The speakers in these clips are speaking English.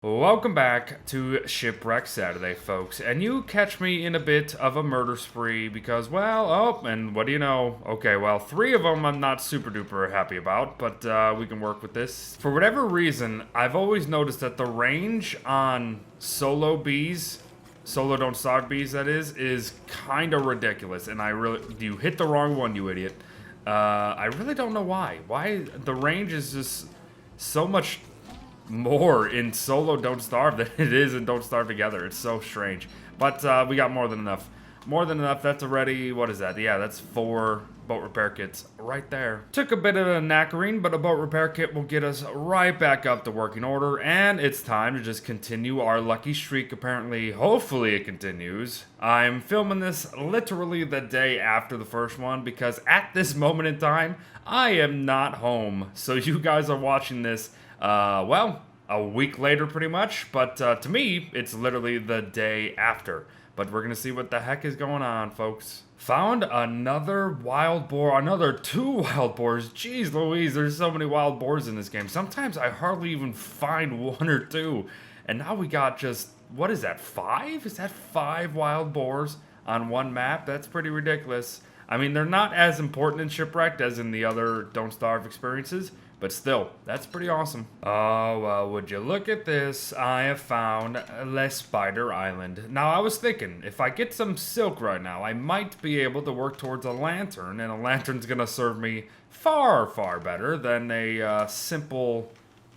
Welcome back to Shipwrecked Saturday, folks, and you catch me in a bit of a murder spree because, well, and what do you know? Okay, well, 3 of them I'm not super duper happy about, but we can work with this. For whatever reason, I've always noticed that the range on solo bees, solo don't starve bees that is kind of ridiculous, and you hit the wrong one, you idiot. I really don't know why. Why the range is just so much more in solo Don't Starve than it is in Don't Starve Together. It's so strange. But we got more than enough. More than enough. That's already, what is that? Yeah, that's 4 boat repair kits right there. Took a bit of a knackering, but a boat repair kit will get us right back up to working order. And it's time to just continue our lucky streak, apparently. Hopefully it continues. I'm filming this literally the day after the first one because at this moment in time, I am not home. So you guys are watching this well, a week later pretty much, but to me, it's literally the day after. But we're gonna see what the heck is going on, folks. Found another wild boar, another 2 wild boars. Jeez Louise, there's so many wild boars in this game. Sometimes I hardly even find 1 or 2. And now we got just, what is that, 5? Is that 5 wild boars on one map? That's pretty ridiculous. I mean, they're not as important in Shipwrecked as in the other Don't Starve experiences, but still, that's pretty awesome. Oh, well, would you look at this? I have found Le Spider Island. Now, I was thinking, if I get some silk right now, I might be able to work towards a lantern, and a lantern's gonna serve me far, far better than a simple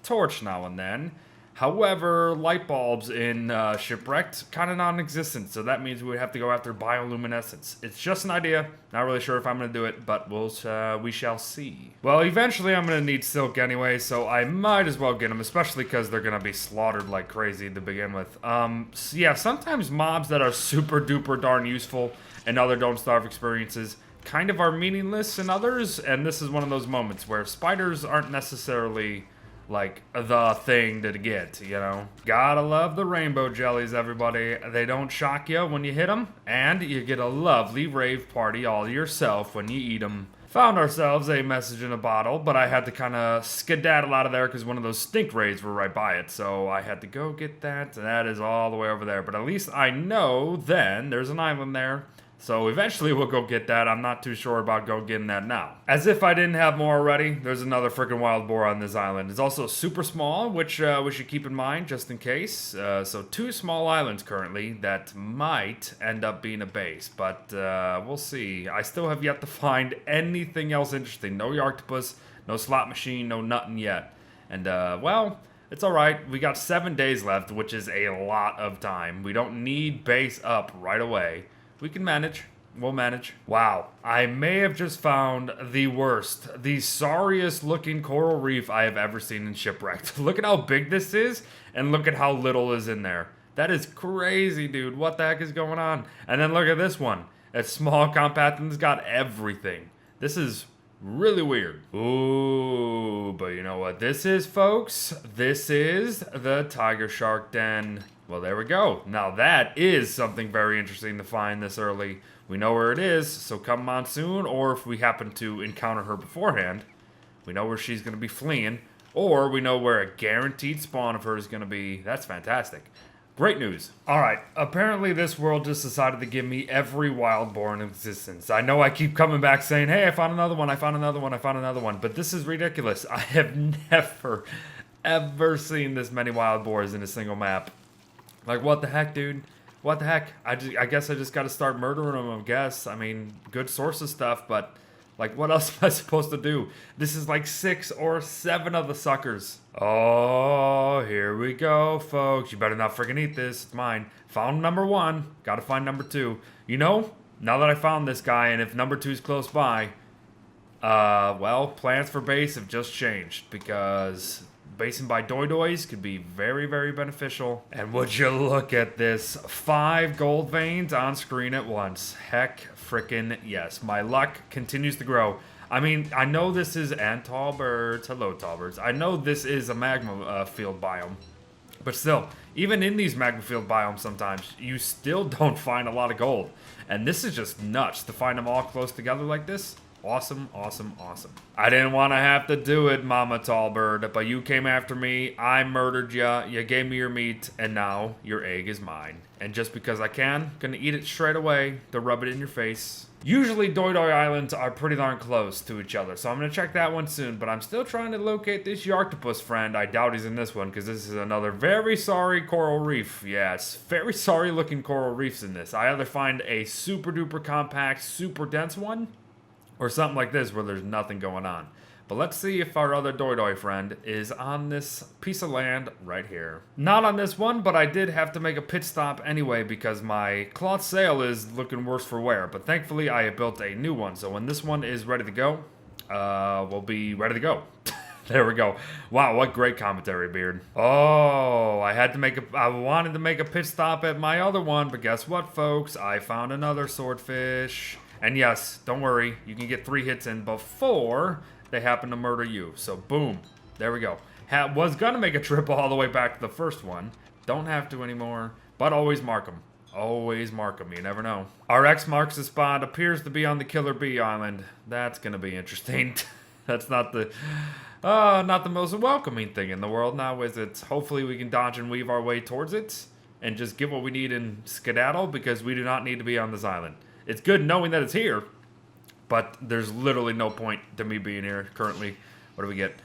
torch now and then. However, light bulbs in Shipwrecked, kind of non-existent, so that means we would have to go after bioluminescence. It's just an idea. Not really sure if I'm going to do it, but we shall see. Well, eventually I'm going to need silk anyway, so I might as well get them, especially because they're going to be slaughtered like crazy to begin with. So yeah, sometimes mobs that are super duper darn useful in other Don't Starve experiences kind of are meaningless in others, and this is one of those moments where spiders aren't necessarily like the thing to get, you know. Gotta love the rainbow jellies, everybody. They don't shock you when you hit them, and you get a lovely rave party all to yourself when you eat them. Found ourselves a message in a bottle, but I had to kind of skedaddle out of there because one of those stink raids were right by it, so I had to go get that, and that is all the way over there. But at least I know then there's an island there. So eventually we'll go get that. I'm not too sure about go getting that now. As if I didn't have more already, there's another freaking wild boar on this island. It's also super small, which we should keep in mind just in case. So 2 small islands currently that might end up being a base, but we'll see. I still have yet to find anything else interesting. No Yarctopus, no slot machine, no nothing yet. And well, it's alright. We got 7 days left, which is a lot of time. We don't need base up right away. We can manage. We'll manage. Wow. I may have just found the worst, the sorriest looking coral reef I have ever seen in Shipwrecked. Look at how big this is, and look at how little is in there. That is crazy, dude. What the heck is going on? And then look at this one. It's small, compact, and it's got everything. This is really weird. Ooh, but you know what this is, folks? This is the tiger shark den. Well, there we go. Now that is something very interesting to find this early. We know where it is, so come monsoon, or if we happen to encounter her beforehand, we know where she's going to be fleeing, or we know where a guaranteed spawn of her is going to be. That's fantastic. Great news. Alright, apparently this world just decided to give me every wild boar in existence. I know I keep coming back saying, hey, I found another one, I found another one, I found another one, but this is ridiculous. I have never, ever seen this many wild boars in a single map. Like, what the heck, dude? What the heck? I guess I just gotta start murdering them, I guess. I mean, good source of stuff, but, like, what else am I supposed to do? This is like 6 or 7 of the suckers. Oh, here we go, folks. You better not freaking eat this. It's mine. Found number 1. Gotta find number 2. You know, now that I found this guy, and if number 2 is close by, well, plans for base have just changed, because basing by doy-doys could be very, very beneficial. And would you look at this? 5 gold veins on screen at once. Heck frickin' yes. My luck continues to grow. I mean, I know this is, and tall birds, hello tall birds. I know this is a magma field biome. But still, even in these magma field biomes sometimes, you still don't find a lot of gold. And this is just nuts to find them all close together like this. Awesome, awesome, awesome. I didn't want to have to do it, Mama Tallbird, but you came after me, I murdered ya, you gave me your meat, and now your egg is mine. And just because I can, gonna eat it straight away to rub it in your face. Usually Doi Doi Islands are pretty darn close to each other, so I'm gonna check that one soon, but I'm still trying to locate this Yarktopus friend. I doubt he's in this one, because this is another very sorry coral reef. Yeah, it's very sorry looking coral reefs in this. I either find a super duper compact, super dense one, or something like this where there's nothing going on. But let's see if our other Doi Doi friend is on this piece of land right here. Not on this one, but I did have to make a pit stop anyway because my cloth sail is looking worse for wear. But thankfully I have built a new one, so when this one is ready to go, we'll be ready to go. There we go. Wow, what great commentary, Beard. Oh, I wanted to make a pit stop at my other one, but guess what, folks? I found another swordfish. And yes, don't worry, you can get 3 hits in before they happen to murder you. So boom, there we go. Was gonna make a trip all the way back to the first one. Don't have to anymore, but always mark them. Always mark them, you never know. Our X marks the spot, appears to be on the Killer Bee Island. That's gonna be interesting. That's not the most welcoming thing in the world now, is it? Hopefully we can dodge and weave our way towards it and just get what we need and skedaddle, because we do not need to be on this island. It's good knowing that it's here, but there's literally no point to me being here currently. What do we get?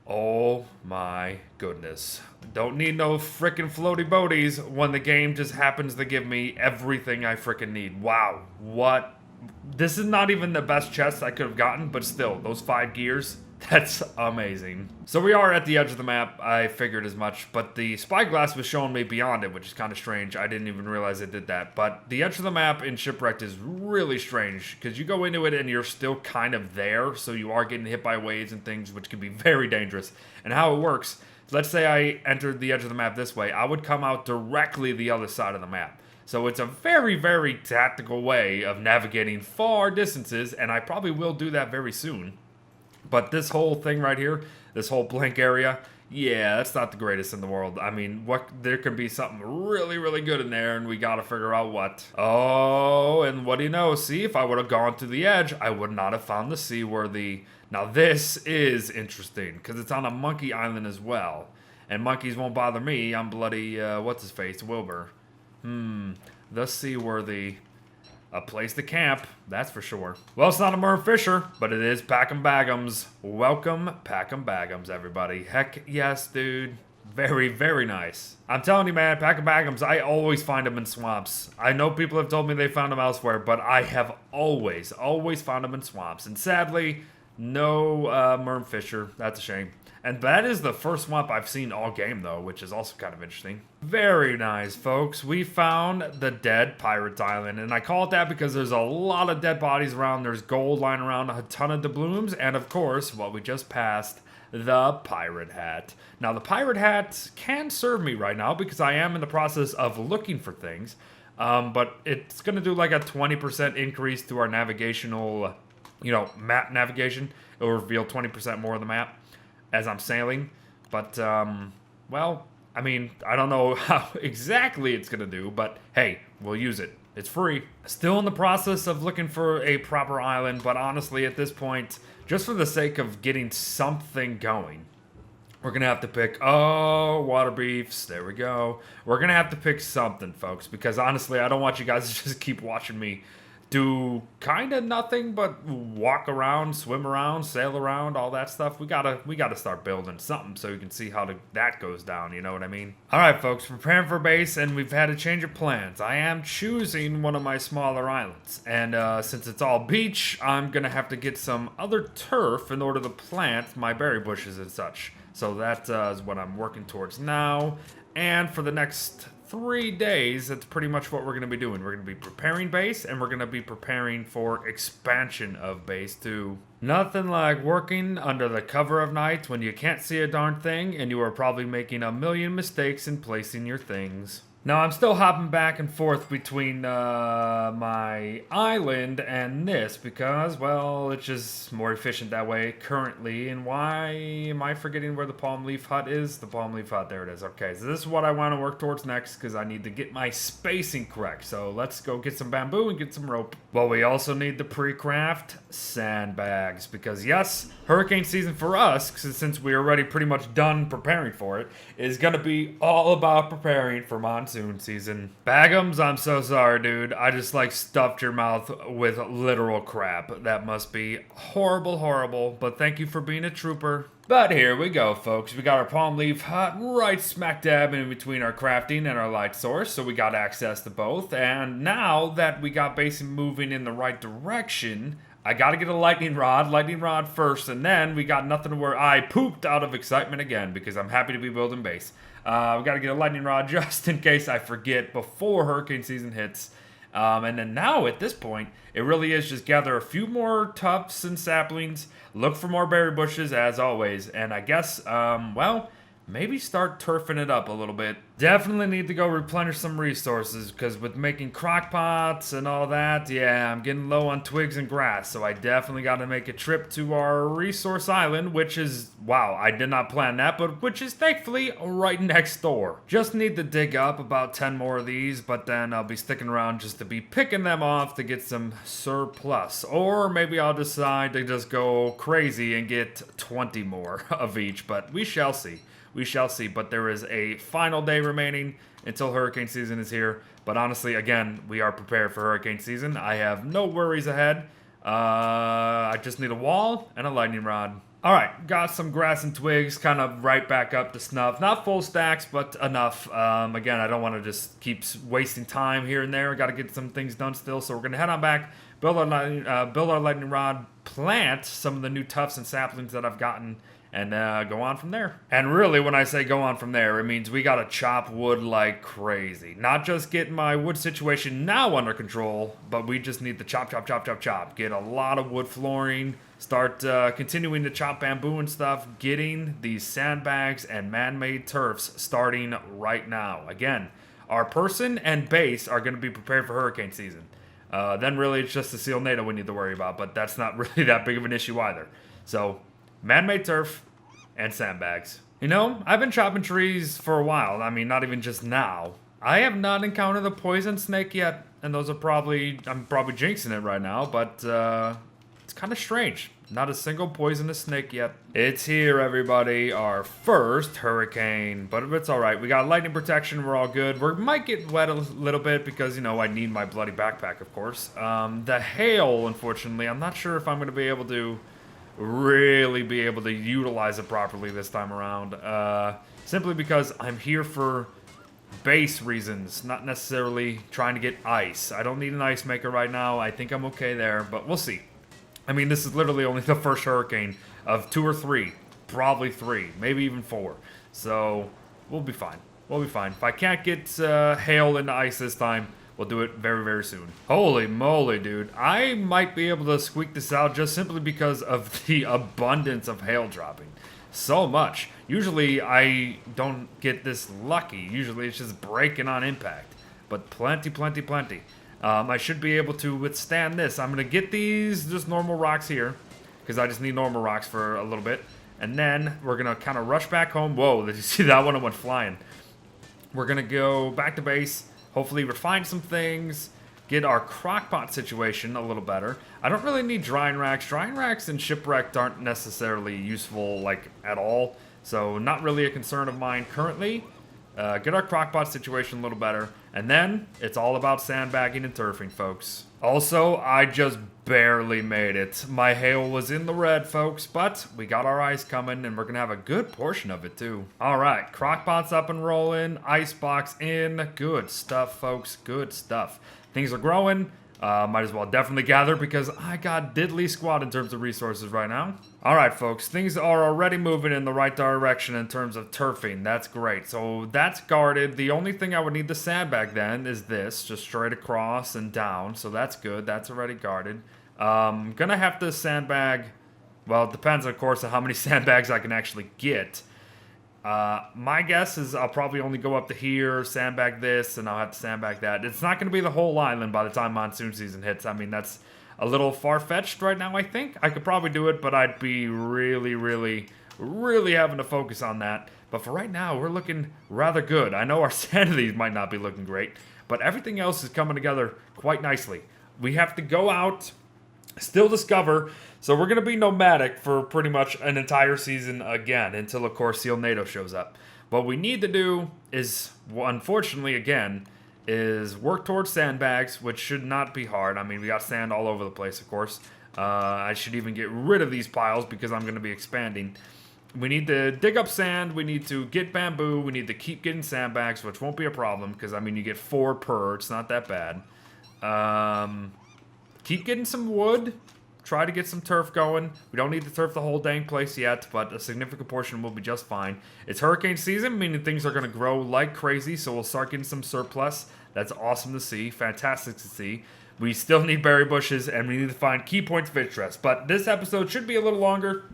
Oh my goodness. Don't need no frickin' floaty boaties when the game just happens to give me everything I frickin' need. Wow, what? This is not even the best chest I could have gotten, but still, those 5 gears, that's amazing. So we are at the edge of the map. I figured as much, but the spyglass was showing me beyond it, which is kind of strange. I didn't even realize it did that. But the edge of the map in Shipwrecked is really strange, because you go into it and you're still kind of there, so you are getting hit by waves and things, which can be very dangerous. And how it works, let's say I entered the edge of the map this way, I would come out directly the other side of the map. So it's a very, very tactical way of navigating far distances, and I probably will do that very soon. But this whole thing right here, this whole blank area, yeah, that's not the greatest in the world. I mean, there could be something really, really good in there, and we gotta figure out what. Oh, and what do you know? See, if I would have gone to the edge, I would not have found the seaworthy. Now this is interesting, because it's on a monkey island as well. And monkeys won't bother me. I'm bloody, what's-his-face, Wilbur. The seaworthy. A place to camp, that's for sure. Well, it's not a Merv Fisher, but it is Pack'em Bag'ems. Welcome, Pack'em Bag'ems, everybody. Heck yes, dude. Very, very nice. I'm telling you, man, Pack'em Bag'ems, I always find them in swamps. I know people have told me they found them elsewhere, but I have always found them in swamps. And sadly, no Merv Fisher. That's a shame. And that is the first swamp I've seen all game, though, which is also kind of interesting. Very nice, folks. We found the dead Pirates Island, and I call it that because there's a lot of dead bodies around. There's gold lying around, a ton of doubloons, and of course, what we just passed, the pirate hat. Now, the pirate hat can serve me right now because I am in the process of looking for things, but it's going to do like a 20% increase to our navigational, map navigation. It'll reveal 20% more of the map as I'm sailing, but, well, I mean, I don't know how exactly it's gonna do, but hey, we'll use it. It's free. Still in the process of looking for a proper island, but honestly, at this point, just for the sake of getting something going, we're gonna have to pick, water beefs, there we go. We're gonna have to pick something, folks, because honestly, I don't want you guys to just keep watching me do kind of nothing but walk around, swim around, sail around, all that stuff. We gotta start building something so you can see how that goes down, you know what I mean? Alright folks, preparing for base, and we've had a change of plans. I am choosing one of my smaller islands, and since it's all beach, I'm gonna have to get some other turf in order to plant my berry bushes and such. So that is what I'm working towards now, and for the next 3 days, that's pretty much what we're going to be doing. We're going to be preparing base, and we're going to be preparing for expansion of base too. Nothing like working under the cover of night when you can't see a darn thing, and you are probably making a million mistakes in placing your things. Now, I'm still hopping back and forth between my island and this because, well, it's just more efficient that way currently. And why am I forgetting where the palm leaf hut is? The palm leaf hut, there it is. Okay, so this is what I want to work towards next because I need to get my spacing correct. So let's go get some bamboo and get some rope. Well, we also need the pre-craft sandbags because, yes, hurricane season for us, since we're already pretty much done preparing for it, is going to be all about preparing for monsoon season. Bagums, I'm so sorry, dude. I just like stuffed your mouth with literal crap. That must be horrible, horrible. But thank you for being a trooper. But here we go, folks. We got our palm leaf hut right smack dab in between our crafting and our light source, so we got access to both. And now that we got base moving in the right direction, I gotta get a lightning rod first, and then we got nothing to worry. I pooped out of excitement again because I'm happy to be building base. We gotta get a lightning rod just in case I forget before hurricane season hits. And then now at this point, it really is just gather a few more tufts and saplings, look for more berry bushes as always, and I guess, well, maybe start turfing it up a little bit. Definitely need to go replenish some resources because with making crock pots and all that, yeah, I'm getting low on twigs and grass. So I definitely got to make a trip to our resource island, which is, wow, I did not plan that, but which is thankfully right next door. Just need to dig up about 10 more of these, but then I'll be sticking around just to be picking them off to get some surplus. Or maybe I'll decide to just go crazy and get 20 more of each, but we shall see. We shall see, but there is a final day remaining until hurricane season is here. But honestly, again, we are prepared for hurricane season. I have no worries ahead. I just need a wall and a lightning rod. All right, got some grass and twigs, kind of right back up to snuff. Not full stacks, but enough. Again, I don't want to just keep wasting time here and there. Got to get some things done still, so we're going to head on back, build our lightning rod, plant some of the new tufts and saplings that I've gotten, and go on from there. And really, when I say go on from there, it means we gotta chop wood like crazy. Not just get my wood situation now under control, but we just need to chop. Get a lot of wood flooring, start continuing to chop bamboo and stuff, getting these sandbags and man-made turfs starting right now. Again, our person and base are gonna be prepared for hurricane season. Then really it's just the seal NATO we need to worry about, but that's not really that big of an issue either. So, man-made turf and sandbags. You know, I've been chopping trees for a while. I mean, not even just now. I have not encountered the poison snake yet, and those are probably, I'm probably jinxing it right now, but it's kind of strange. Not a single poisonous snake yet. It's here, everybody, our first hurricane, but it's all right. We got lightning protection, we're all good. We might get wet a little bit because, you know, I need my bloody backpack, of course. The hail, unfortunately, I'm not sure if I'm going to be able to really be able to utilize it properly this time around. Simply because I'm here for base reasons, not necessarily trying to get ice. I don't need an ice maker right now. I think I'm okay there, but we'll see. I mean, this is literally only the first hurricane of 2 or 3, probably 3, maybe even 4. So we'll be fine. We'll be fine. If I can't get hail into ice this time, we'll do it very, very soon. Holy moly, dude. I might be able to squeak this out just simply because of the abundance of hail dropping. So much. Usually, I don't get this lucky. Usually, it's just breaking on impact. But plenty. I should be able to withstand this. I'm going to get these just normal rocks here, because I just need normal rocks for a little bit. And then we're going to kind of rush back home. Whoa, did you see that one? It went flying. We're going to go back to base. Hopefully refine some things, get our crockpot situation a little better. I don't really need drying racks. Drying racks in Shipwrecked aren't necessarily useful, like, at all. So not really a concern of mine currently. Get our crockpot situation a little better. And then it's all about sandbagging and turfing, folks. Also, I just barely made it. My hail was in the red, folks, but we got our ice coming, and we're going to have a good portion of it, too. All right, crockpot's up and rolling, icebox in. Good stuff, folks, good stuff. Things are growing. Might as well definitely gather because I got diddly squat in terms of resources right now. All right, folks, things are already moving in the right direction in terms of turfing. That's great. So that's guarded. The only thing I would need to sandbag then is this, just straight across and down. So that's good. That's already guarded. Gonna have to sandbag. Well, it depends, of course, on how many sandbags I can actually get. My guess is I'll probably only go up to here, sandbag this, and I'll have to sandbag that. It's not going to be the whole island by the time monsoon season hits. I mean, that's a little far-fetched right now, I think. I could probably do it, but I'd be really, really, really having to focus on that. But for right now, we're looking rather good. I know our sanities might not be looking great, but everything else is coming together quite nicely. We have to go out, still discover, so we're going to be nomadic for pretty much an entire season again, until, of course, Seal NATO shows up. What we need to do is, unfortunately, again, is work towards sandbags, which should not be hard. I mean, we got sand all over the place, of course. I should even get rid of these piles because I'm going to be expanding. We need to dig up sand, we need to get bamboo, we need to keep getting sandbags, which won't be a problem, because, I mean, you get 4 per, it's not that bad. Keep getting some wood, try to get some turf going. We don't need to turf the whole dang place yet, but a significant portion will be just fine. It's hurricane season, meaning things are going to grow like crazy, so we'll start getting some surplus. That's awesome to see, fantastic to see. We still need berry bushes, and we need to find key points of interest, but this episode should be a little longer.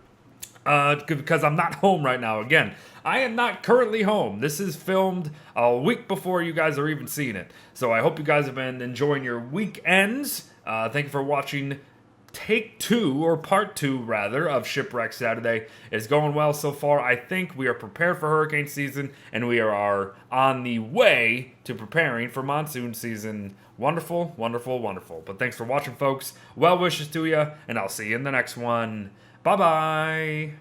Because I'm not home right now. Again, I am not currently home. This is filmed a week before you guys are even seeing it. So I hope you guys have been enjoying your weekends. Thank you for watching take 2, or part 2 rather, of Shipwrecked Saturday. It's going well so far. I think we are prepared for hurricane season, and we are on the way to preparing for monsoon season. Wonderful, wonderful, wonderful. But thanks for watching, folks. Well wishes to you, and I'll see you in the next one. Bye-bye.